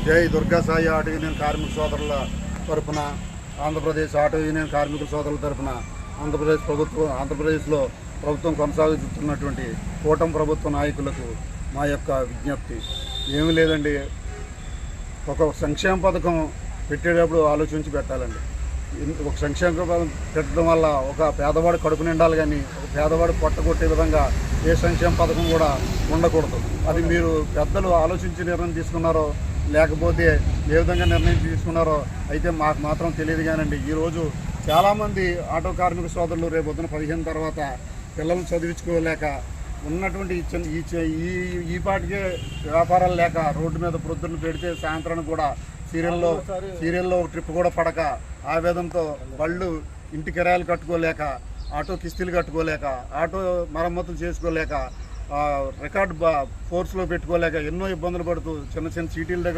జై Durga Sai auto union కార్మిక సోదరుల తరపున ఆంధ్రప్రదేశ్ ఆటో యూనియన్ కార్మికుల సోదరుల తరపున ఆంధ్రప్రదేశ్లో ప్రభుత్వం కొనసాగుతున్నటువంటి కూటమి ప్రభుత్వ నాయకులకు మా యొక్క విజ్ఞప్తి ఏమీ లేదండి. ఒక సంక్షేమ పథకం పెట్టేటప్పుడు ఆలోచించి పెట్టాలండి. ఒక సంక్షేమ పథకం పెట్టడం వల్ల ఒక పేదవాడు కడుపు నిండాలి, కానీ ఒక పేదవాడు పొట్టగొట్టే విధంగా ఏ సంక్షేమ పథకం కూడా ఉండకూడదు. అది మీరు పెద్దలు ఆలోచించి నిర్ణయం తీసుకున్నారో లేకపోతే ఏ విధంగా నిర్ణయం తీసుకున్నారో అయితే మాకు మాత్రం తెలియదు. కానండి ఈరోజు చాలామంది ఆటో కార్మిక సోదరులు రేపొద్దున 15 తర్వాత పిల్లలను చదివించుకోలేక ఉన్నటువంటి ఈ పాటికే వ్యాపారాలు లేక రోడ్డు మీద ప్రొద్దున పెడితే సాయంత్రానికి కూడా సీరియల్లో ట్రిప్ కూడా పడక ఆవేదంతో వాళ్ళు ఇంటి కిరాయిలు కట్టుకోలేక, ఆటో కిస్తీలు కట్టుకోలేక, ఆటో మరమ్మతులు చేసుకోలేక, రికార్డు ఫోర్స్లో పెట్టుకోలేక ఎన్నో ఇబ్బందులు పడుతూ చిన్న చిన్న సిటీల దగ్గర